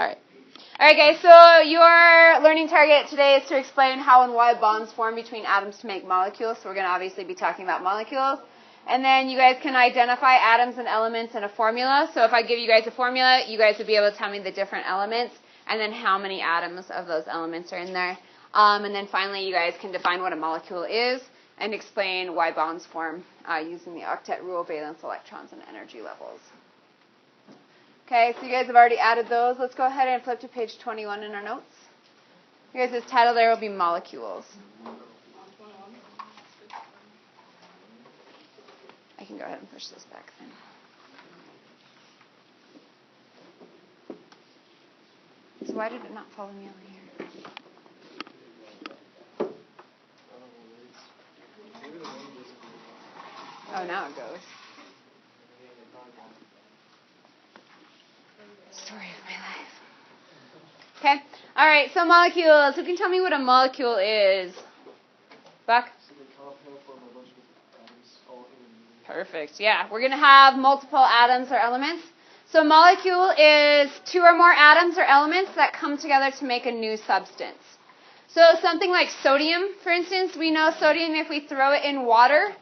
All right. All right, guys, so your learning target today is to explain how and why bonds form between atoms to make molecules. So we're going to obviously be talking about molecules. And then you guys can identify atoms and elements in a formula. So if I give you guys a formula, you guys would be able to tell me the different elements and then how many atoms of those elements are in there. And then finally, you guys can define what a molecule is and explain why bonds form using the octet rule, valence, electrons, and energy levels. Okay, so you guys have already added those. Let's go ahead and flip to page 21 in our notes. You guys' title there will be molecules. I can go ahead and push this back then. So why did it not follow me over here? Oh, now it goes. Story of my life. Okay. All right. So molecules. Who can tell me what a molecule is? Buck? Perfect. Yeah. We're going to have multiple atoms or elements. So molecule is two or more atoms or elements that come together to make a new substance. So something like sodium, for instance, we know sodium, if we throw it in water,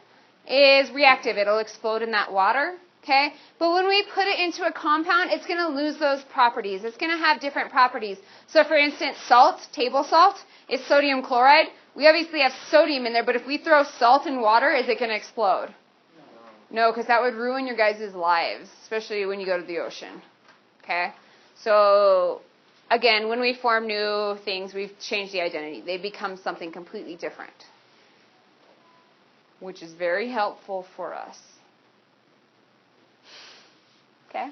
is reactive. It'll explode in that water. Okay? But when we put it into a compound, it's going to lose those properties. It's going to have different properties. So for instance, salt, table salt, is sodium chloride. We obviously have sodium in there, but if we throw salt in water, is it going to explode? No, because that would ruin your guys' lives, especially when you go to the ocean. Okay? So, again, when we form new things, we've changed the identity. They become something completely different, which is very helpful for us. Okay?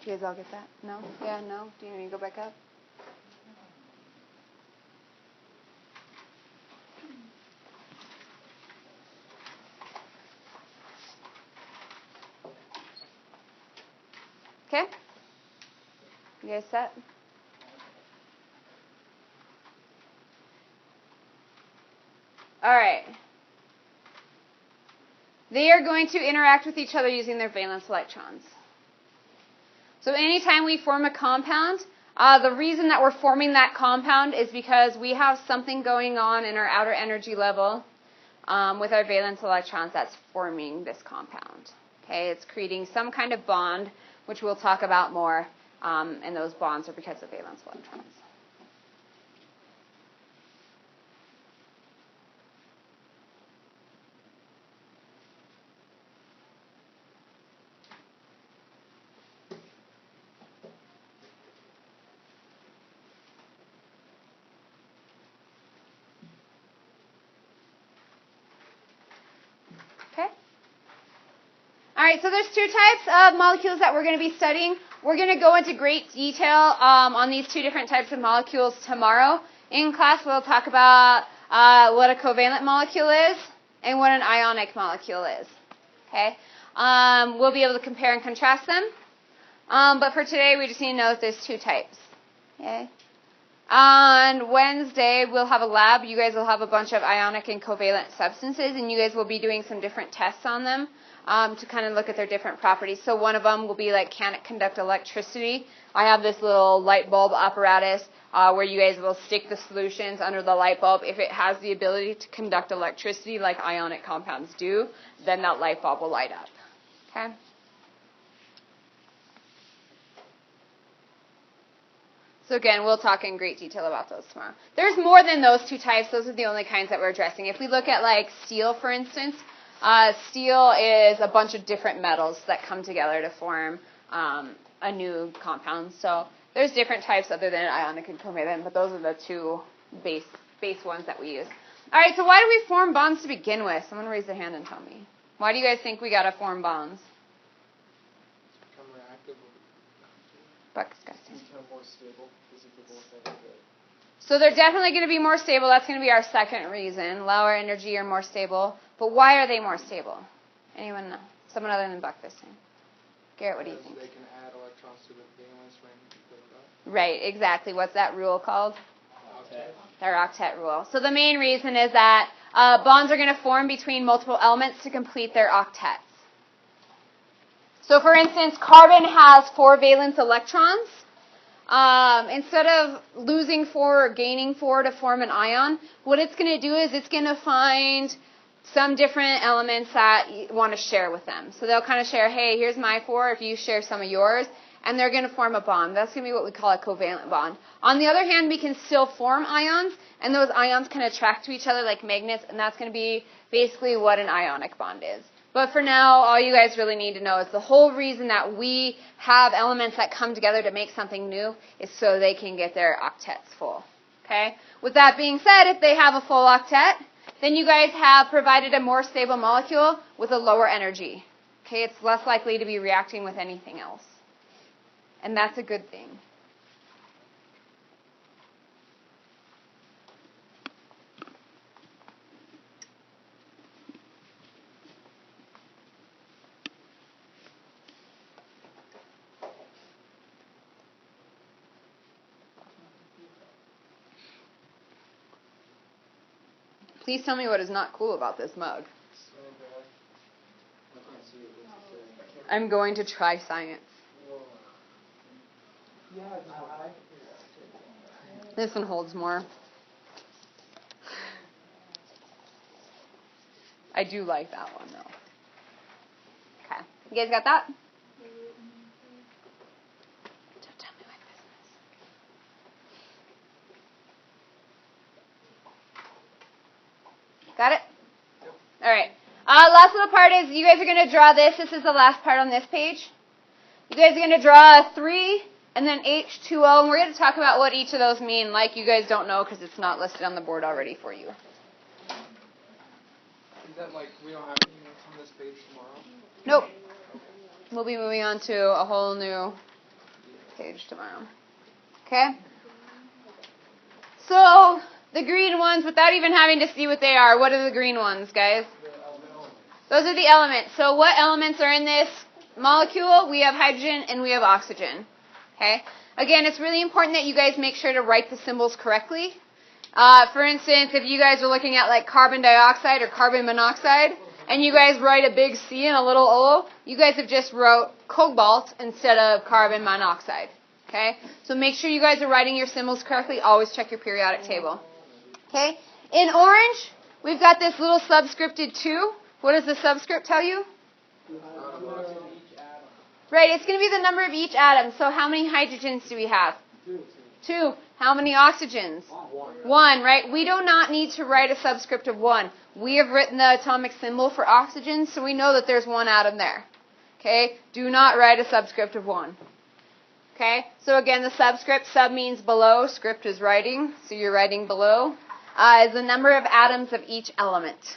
Do you guys all get that? No? Yeah, no? Do you need to go back up? Okay? You guys set? All right. They are going to interact with each other using their valence electrons. So anytime we form a compound, the reason that we're forming that compound is because we have something going on in our outer energy level with our valence electrons that's forming this compound. Okay, it's creating some kind of bond, which we'll talk about more, and those bonds are because of valence electrons. All right, so there's two types of molecules that we're going to be studying. We're going to go into great detail on these two different types of molecules tomorrow. In class, we'll talk about what a covalent molecule is and what an ionic molecule is. Okay, we'll be able to compare and contrast them. But for today, we just need to know that there's two types. Okay. On Wednesday, we'll have a lab. You guys will have a bunch of ionic and covalent substances, and you guys will be doing some different tests on them. To kind of look at their different properties. So one of them will be like, can it conduct electricity? I have this little light bulb apparatus where you guys will stick the solutions under the light bulb. If it has the ability to conduct electricity like ionic compounds do, then that light bulb will light up. Okay? So again, we'll talk in great detail about those tomorrow. There's more than those two types. Those are the only kinds that we're addressing. If we look at like steel, for instance, steel is a bunch of different metals that come together to form a new compound. So there's different types other than ionic and covalent, but those are the two base ones that we use. All right, so why do we form bonds to begin with? Someone raise their hand and tell me. Why do you guys think we got to form bonds? Become reactive. Buck, disgusting. Become more stable. So they're definitely going to be more stable. That's going to be our second reason. Lower energy or more stable. But why are they more stable? Anyone know? Someone other than Buck this time. Garrett, what do you think? They can add electrons to the valence when you put it up. Right, exactly. What's that rule called? Octet. Their octet rule. So the main reason is that bonds are going to form between multiple elements to complete their octets. So for instance, carbon has 4 valence electrons. Instead of losing 4 or gaining 4 to form an ion, what it's going to do is it's going to find some different elements that you want to share with them. So they'll kind of share, hey, here's my 4, if you share some of yours, and they're going to form a bond. That's going to be what we call a covalent bond. On the other hand, we can still form ions, and those ions can attract to each other like magnets, and that's going to be basically what an ionic bond is. But for now, all you guys really need to know is the whole reason that we have elements that come together to make something new is so they can get their octets full. Okay? With that being said, if they have a full octet, then you guys have provided a more stable molecule with a lower energy. Okay? It's less likely to be reacting with anything else. And that's a good thing. Please tell me what is not cool about this mug. I'm going to try science. This one holds more. I do like that one, though. Okay. You guys got that? Don't tell me my business. Got it? All right. Last little part is you guys are going to draw this. This is the last part on this page. You guys are going to draw a 3 and then H2O, and we're going to talk about what each of those mean, like you guys don't know because it's not listed on the board already for you. Is that like we don't have anything on this page tomorrow? Nope. We'll be moving on to a whole new page tomorrow. Okay? So, the green ones, without even having to see what they are, what are the green ones, guys? Those are the elements. So what elements are in this molecule? We have hydrogen and we have oxygen. Okay? Again, it's really important that you guys make sure to write the symbols correctly. For instance, if you guys are looking at like carbon dioxide or carbon monoxide, and you guys write a big C and a little O, you guys have just wrote cobalt instead of carbon monoxide. Okay? So make sure you guys are writing your symbols correctly. Always check your periodic table. Okay? In orange, we've got this little subscripted 2. What does the subscript tell you? Right, it's going to be the number of each atom. So how many hydrogens do we have? 2. How many oxygens? 1, right? We do not need to write a subscript of 1. We have written the atomic symbol for oxygen, so we know that there's 1 atom there. Okay? Do not write a subscript of 1. Okay? So again, the subscript, sub means below, script is writing, so you're writing below, is the number of atoms of each element.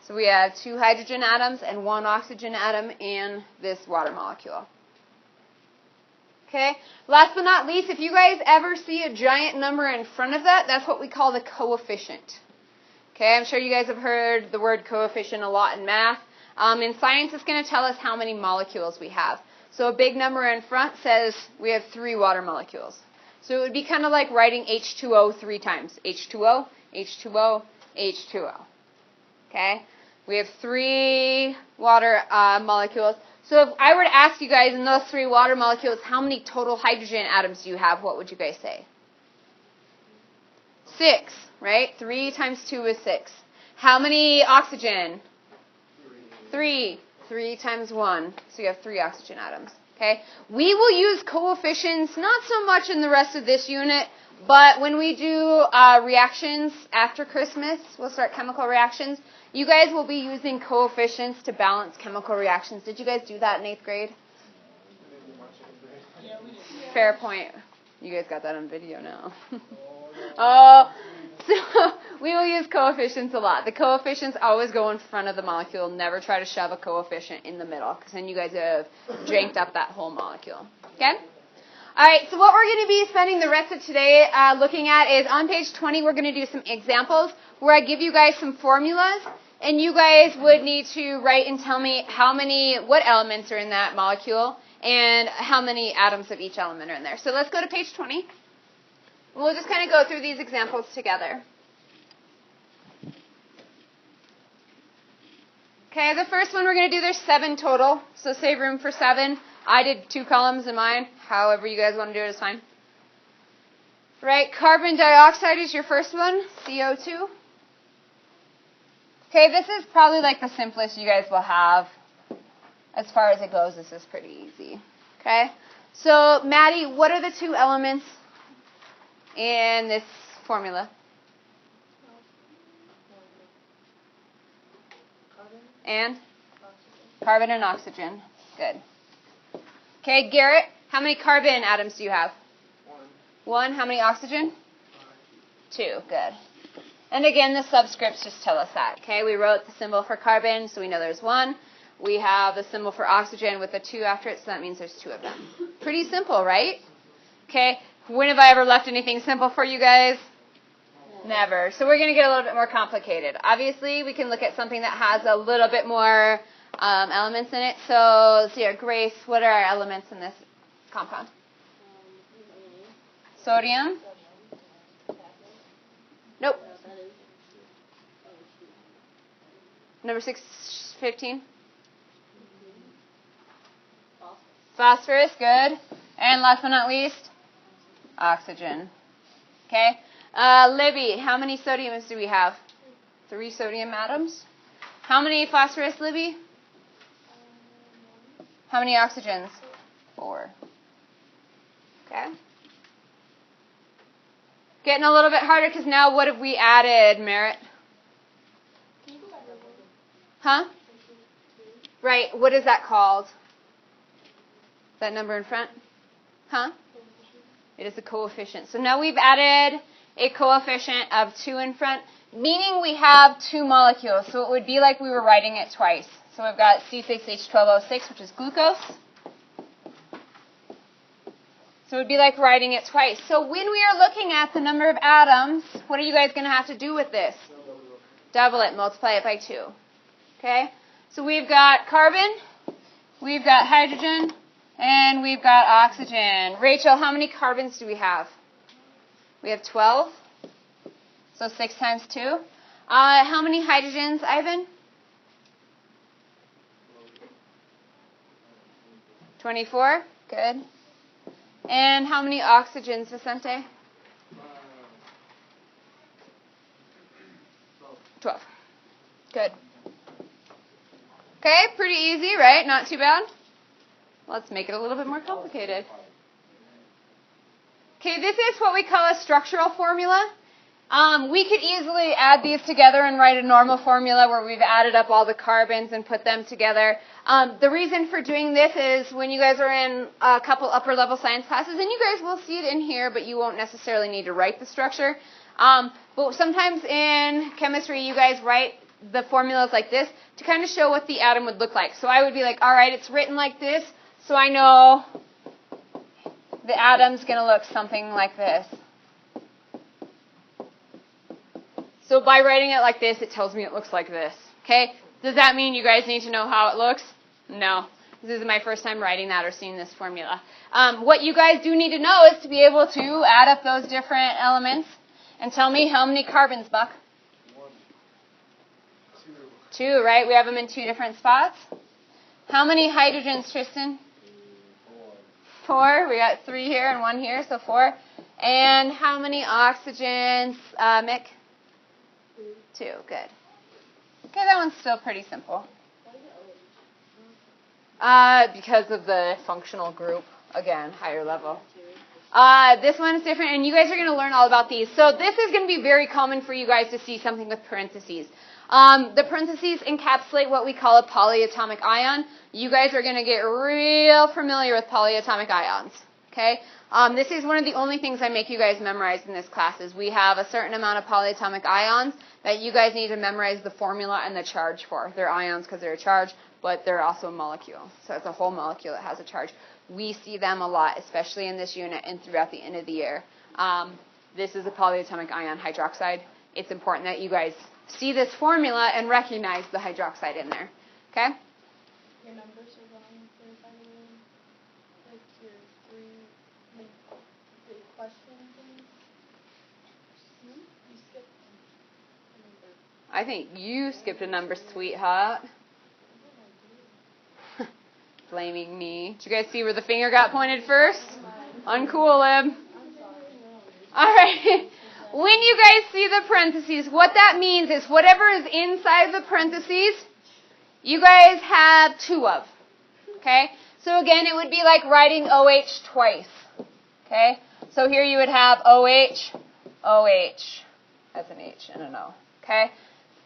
So we have 2 hydrogen atoms and 1 oxygen atom in this water molecule. Okay? Last but not least, if you guys ever see a giant number in front of that, that's what we call the coefficient. Okay? I'm sure you guys have heard the word coefficient a lot in math. In science, it's going to tell us how many molecules we have. So a big number in front says we have 3 water molecules. So it would be kind of like writing H2O 3 times. H2O, H2O, H2O. Okay? We have 3 water molecules. So if I were to ask you guys in those 3 water molecules, how many total hydrogen atoms do you have? What would you guys say? 6, right? 3 times 2 is 6. How many oxygen? 3. 3 times 1. So you have 3 oxygen atoms. Okay? We will use coefficients, not so much in the rest of this unit, but when we do reactions after Christmas, we'll start chemical reactions. You guys will be using coefficients to balance chemical reactions. Did you guys do that in 8th grade? Fair point. You guys got that on video now. Oh, so we will use coefficients a lot. The coefficients always go in front of the molecule. Never try to shove a coefficient in the middle, because then you guys have janked up that whole molecule. Okay? All right, so what we're going to be spending the rest of today looking at is on page 20, we're going to do some examples where I give you guys some formulas, and you guys would need to write and tell me what elements are in that molecule and how many atoms of each element are in there. So let's go to page 20. We'll just kind of go through these examples together. Okay, the first one we're going to do, there's 7 total, so save room for 7. I did 2 columns in mine. However you guys want to do it is fine. Right, carbon dioxide is your first one, CO2. Okay, this is probably like the simplest you guys will have. As far as it goes, this is pretty easy. Okay, so Maddie, what are the 2 elements in this formula? And? Carbon and oxygen. Good. Okay, Garrett, how many carbon atoms do you have? 1. How many oxygen? 2. Good. And again, the subscripts just tell us that. Okay, we wrote the symbol for carbon, so we know there's 1. We have the symbol for oxygen with a 2 after it, so that means there's 2 of them. Pretty simple, right? Okay, when have I ever left anything simple for you guys? Never. So we're going to get a little bit more complicated. Obviously, we can look at something that has a little bit more elements in it. So let's see here. Grace, what are our elements in this compound? Sodium? Nope. Number 15? Phosphorus, good. And last but not least, oxygen. Okay. Libby, how many sodiums do we have? 3 sodium atoms. How many phosphorus, Libby? How many oxygens? 4. Okay. Getting a little bit harder because now what have we added, Merritt? Huh? Right, what is that called? That number in front? Huh? It is a coefficient. So now we've added a coefficient of 2 in front, meaning we have 2 molecules. So it would be like we were writing it twice. So we've got C6H12O6, which is glucose. So it would be like writing it twice. So when we are looking at the number of atoms, what are you guys going to have to do with this? Double it, multiply it by 2. Okay? So we've got carbon, we've got hydrogen, and we've got oxygen. Rachel, how many carbons do we have? We have 12. So 6 times 2. How many hydrogens, Ivan? 24. Good. And how many oxygens, Vicente? 12. Good. Okay, pretty easy, right? Not too bad. Let's make it a little bit more complicated. Okay, this is what we call a structural formula. We could easily add these together and write a normal formula where we've added up all the carbons and put them together. The reason for doing this is when you guys are in a couple upper level science classes, and you guys will see it in here, but you won't necessarily need to write the structure. But sometimes in chemistry, you guys write the formulas like this to kind of show what the atom would look like. So I would be like, all right, it's written like this, so I know the atom's going to look something like this. So by writing it like this, it tells me it looks like this. Okay? Does that mean you guys need to know how it looks? No. This is my first time writing that or seeing this formula. What you guys do need to know is to be able to add up those different elements and tell me how many carbons, Buck? 1, 2, right? We have them in 2 different spots. How many hydrogens, Tristan? 4. We got 3 here and 1 here, so 4. And how many oxygens, Mick? 2. Good. Okay, that one's still pretty simple. Because of the functional group. Again, higher level. This one is different, and you guys are going to learn all about these. So this is going to be very common for you guys to see something with parentheses. The parentheses encapsulate what we call a polyatomic ion. You guys are going to get real familiar with polyatomic ions. Okay? This is one of the only things I make you guys memorize in this class is we have a certain amount of polyatomic ions that you guys need to memorize the formula and the charge for. They're ions because they're a charge, but they're also a molecule. So it's a whole molecule that has a charge. We see them a lot, especially in this unit and throughout the end of the year. This is a polyatomic ion hydroxide. It's important that you guys see this formula and recognize the hydroxide in there. Okay? Your numbers are wrong there, by the way. Like your 3, like the question things. You skipped a number. I think you skipped a number, sweetheart. blaming me. Did you guys see where the finger got pointed first? Uncool, Lib. All right. When you guys see the parentheses, what that means is whatever is inside the parentheses, you guys have 2 of. Okay? So again, it would be like writing OH twice. Okay? So here you would have OH, OH. That's an H and an O. Okay?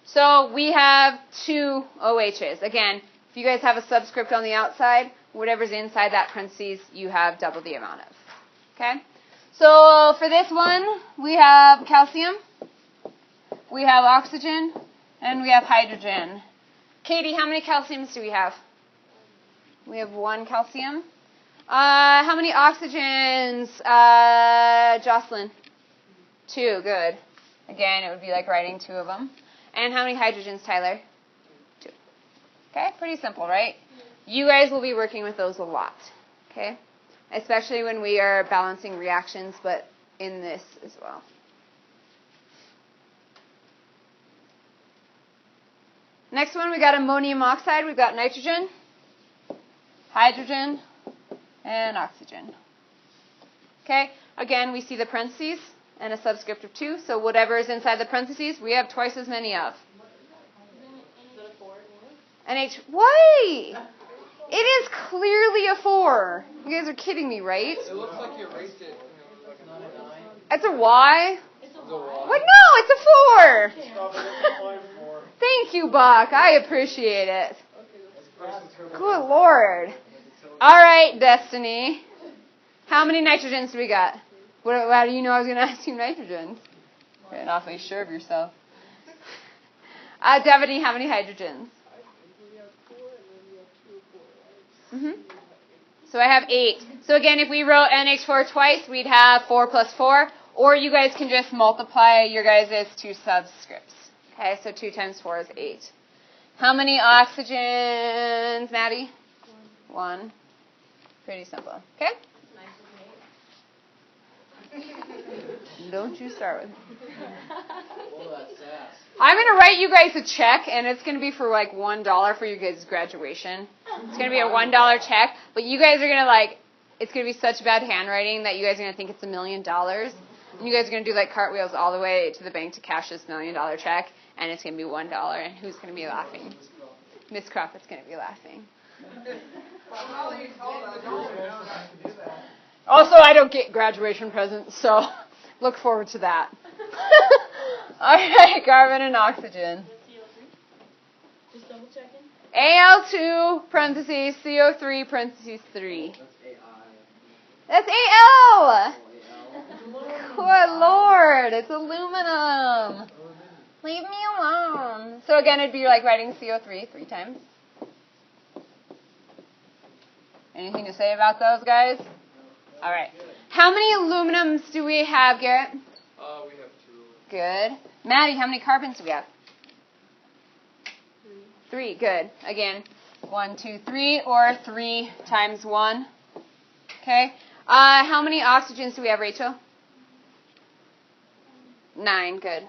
So we have 2 OHs. Again, if you guys have a subscript on the outside, whatever's inside that parentheses, you have double the amount of. Okay? So for this one, we have calcium, we have oxygen, and we have hydrogen. Katie, how many calciums do we have? We have 1 calcium. How many oxygens, Jocelyn? 2, good. Again, it would be like writing 2 of them. And how many hydrogens, Tyler? 2. Okay, pretty simple, right? You guys will be working with those a lot, okay? Especially when we are balancing reactions, but in this as well. Next one, we got ammonium oxide. We've got nitrogen, hydrogen, and oxygen. Okay, again, we see the parentheses and a subscript of 2, so whatever is inside the parentheses, we have twice as many of. NH, why? It is clearly a 4. You guys are kidding me, right? It looks like you erased it. It's a Y? It's a Y. What? No, it's a 4. Thank you, Buck. I appreciate it. Good Lord. All right, Destiny. How many nitrogens do we got? How do you know I was going to ask you nitrogens? You're awfully sure of yourself. Devaney, how many hydrogens? So I have 8. So again, if we wrote NH4 twice, we'd have 4 plus 4. Or you guys can just multiply your guys' 2 subscripts. Okay, so 2 times 4 is 8. How many oxygens, Maddie? 1. Pretty simple. Okay? Don't you start with me. I'm going to write you guys a check, and it's going to be for like $1 for you guys' graduation. It's going to be a $1 check, but you guys are going to it's going to be such bad handwriting that you guys are going to think it's $1 million. And you guys are going to do like cartwheels all the way to the bank to cash this $1 million check, and it's going to be $1, and who's going to be laughing? Miss Crawford's going to be laughing. Also, I don't get graduation presents, so look forward to that. All right, carbon and oxygen. Just double checking. Al2, parentheses, CO3, parentheses 3. That's Al! Good Lord, it's aluminum. Leave me alone. So again, it'd be like writing CO3 3 times. Anything to say about those, guys? All right. How many aluminums do we have, Garrett? We have 2. Good. Maddie, how many carbons do we have? 3. Good. Again, 1, 2, 3, or 3 times 1. Okay. How many oxygens do we have, Rachel? 9. Good.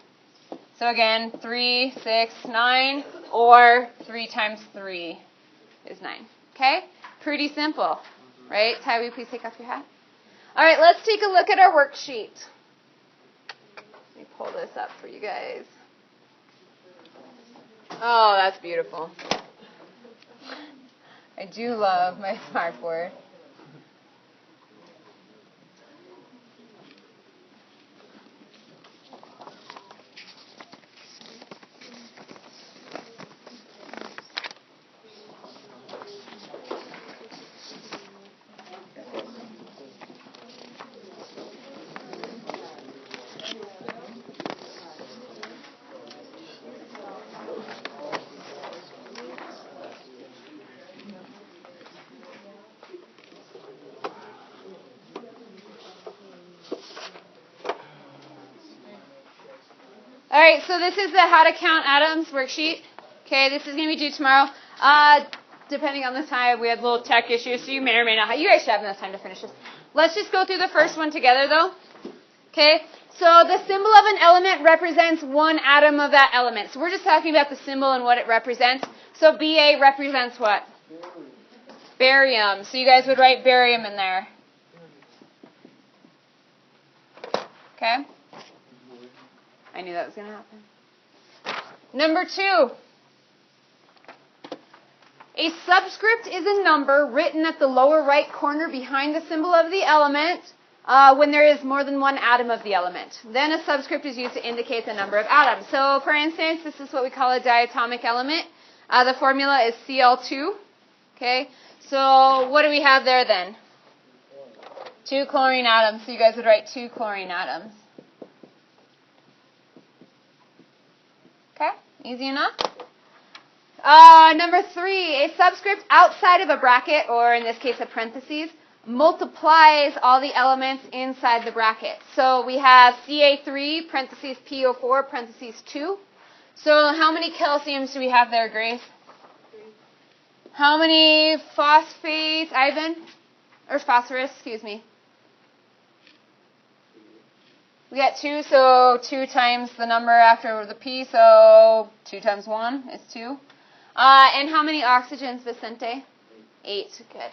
So again, 3, 6, 9, or 3 times 3 is 9. Okay? Pretty simple, right? Ty, will you please take off your hat? All right, let's take a look at our worksheet. Let me pull this up for you guys. Oh, that's beautiful. I do love my smartboard. All right, so this is the How to Count Atoms worksheet. Okay, this is going to be due tomorrow. Depending on the time, we had little tech issues, so you may or may not. You guys should have enough time to finish this. Let's just go through the first one together, though. Okay, so the symbol of an element represents one atom of that element. So we're just talking about the symbol and what it represents. So Ba represents what? Barium. So you guys would write barium in there. Okay? I knew that was going to happen. Number 2. A subscript is a number written at the lower right corner behind the symbol of the element when there is more than one atom of the element. Then a subscript is used to indicate the number of atoms. So, for instance, this is what we call a diatomic element. The formula is Cl2. Okay? So, what do we have there then? 2 chlorine atoms. So you guys would write 2 chlorine atoms. Okay? Easy enough? Number 3, a subscript outside of a bracket, or in this case a parentheses, multiplies all the elements inside the bracket. So we have Ca3, parentheses PO4, parentheses 2. So how many calciums do we have there, Grace? 3. How many phosphates, Ivan? Or phosphorus, excuse me. We got 2, so 2 times the number after the P, so 2 times 1 is 2. And how many oxygens, Vicente? 8. Good.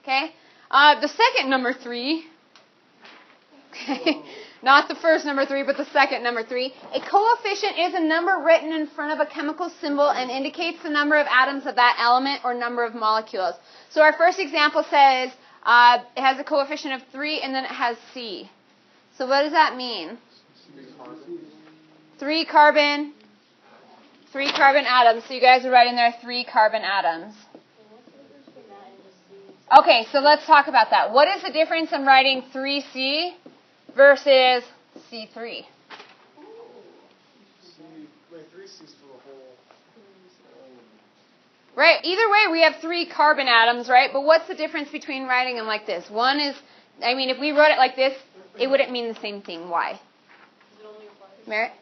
Okay. The second number 3. Okay. Not the first number 3, but the second number 3. A coefficient is a number written in front of a chemical symbol and indicates the number of atoms of that element or number of molecules. So our first example says it has a coefficient of 3 and then it has C. So what does that mean? 3 carbon atoms. So you guys are writing there 3 carbon atoms. Okay, so let's talk about that. What is the difference in writing 3C versus C3? 3C's for the whole. Right, either way we have 3 carbon atoms, right? But what's the difference between writing them like this? One is, I mean, if we wrote it like this, it wouldn't mean the same thing. Why? Merritt?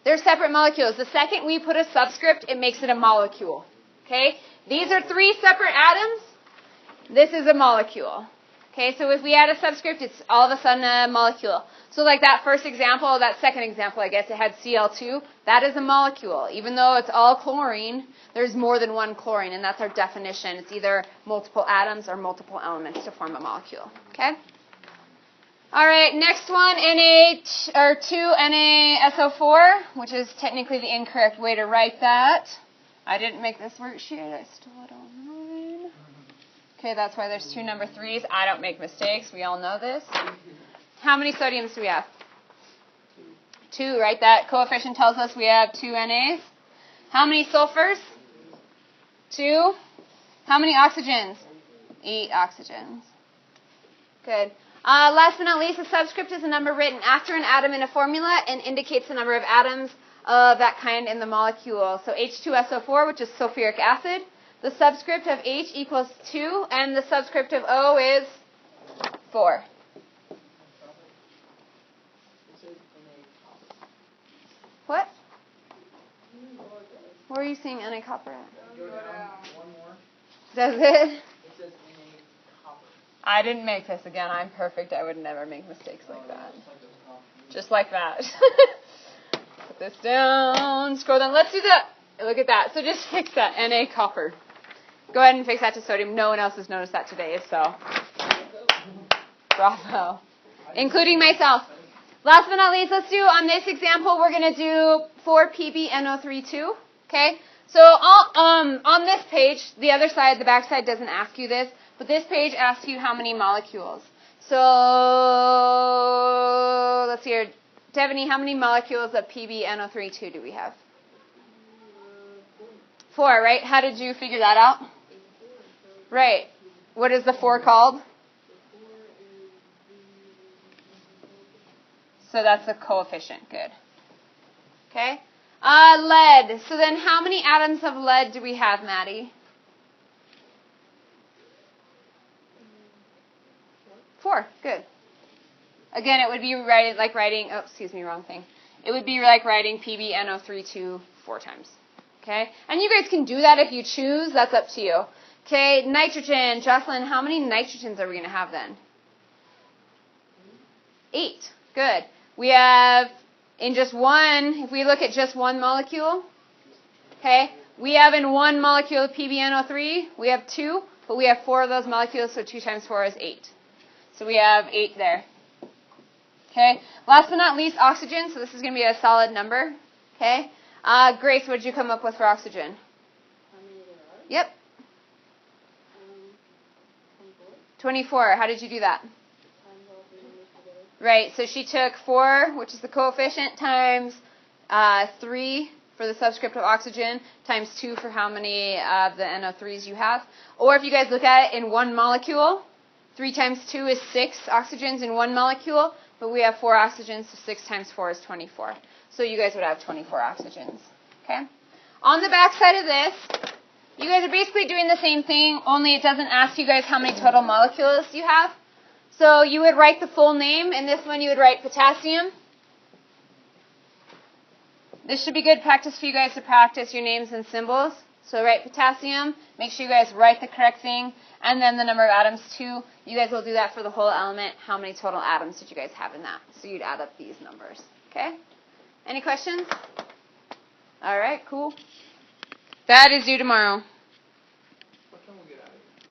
They're separate molecules. The second we put a subscript, it makes it a molecule. Okay? These are 3 separate atoms. This is a molecule. Okay, so if we add a subscript, it's all of a sudden a molecule. So like that first example, that second example, I guess, it had Cl2. That is a molecule. Even though it's all chlorine, there's more than one chlorine, and that's our definition. It's either multiple atoms or multiple elements to form a molecule. Okay? All right, next one, or 2NaSO4, which is technically the incorrect way to write that. I didn't make this worksheet. I stole it online. Okay, that's why there's 2 number 3s. I don't make mistakes. We all know this. How many sodiums do we have? 2, right? That coefficient tells us we have 2 NAs. How many sulfurs? 2. How many oxygens? 8 oxygens. Good. Last but not least, a subscript is a number written after an atom in a formula and indicates the number of atoms of that kind in the molecule. So H2SO4, which is sulfuric acid. The subscript of H equals 2, and the subscript of O is 4. What? Where are you seeing Na copper at? Go down. One more. Does it? It says Na copper. I didn't make this again. I'm perfect. I would never make mistakes like that. Just like that. Put this down. Scroll down. Let's do that. Look at that. So just fix that. Na copper. Go ahead and fix that to sodium. No one else has noticed that today, so bravo. Including myself. Last but not least, let's do, on this example, we're going to do 4PbNO32. Okay? So on this page, the other side, the back side doesn't ask you this, but this page asks you how many molecules. So let's see here. Devaney, how many molecules of PbNO32 do we have? 4, right? How did you figure that out? Right. What is the 4 called? So that's the coefficient. Good. Okay. Lead. So then how many atoms of lead do we have, Maddie? 4. Good. Again, it would be like writing, oh, excuse me, wrong thing. It would be like writing PbNO32 4 times. Okay? And you guys can do that if you choose. That's up to you. Okay, nitrogen. Jocelyn, how many nitrogens are we going to have then? 8. Good. We have, in just one, if we look at just one molecule, okay, We have in one molecule of PbNO3, we have 2, but we have 4 of those molecules, so 2 times 4 is 8. So we have 8 there. Okay. Last but not least, oxygen. So this is going to be a solid number. Okay. Grace, what did you come up with for oxygen? How many there are? Yep. 24. 24. How did you do that? Times all three numbers together. Right. So she took 4, which is the coefficient, times 3 for the subscript of oxygen, times 2 for how many of the NO3s you have. Or if you guys look at it in one molecule, 3 times 2 is 6 oxygens in one molecule, but we have 4 oxygens, so 6 times 4 is 24. So you guys would have 24 oxygens. Okay? On the back side of this, you guys are basically doing the same thing, only it doesn't ask you guys how many total molecules you have. So you would write the full name. In this one, you would write potassium. This should be good practice for you guys to practice your names and symbols. So write potassium. Make sure you guys write the correct thing. And then the number of atoms, too. You guys will do that for the whole element. How many total atoms did you guys have in that? So you'd add up these numbers. Okay? Any questions? All right, cool. That is due tomorrow.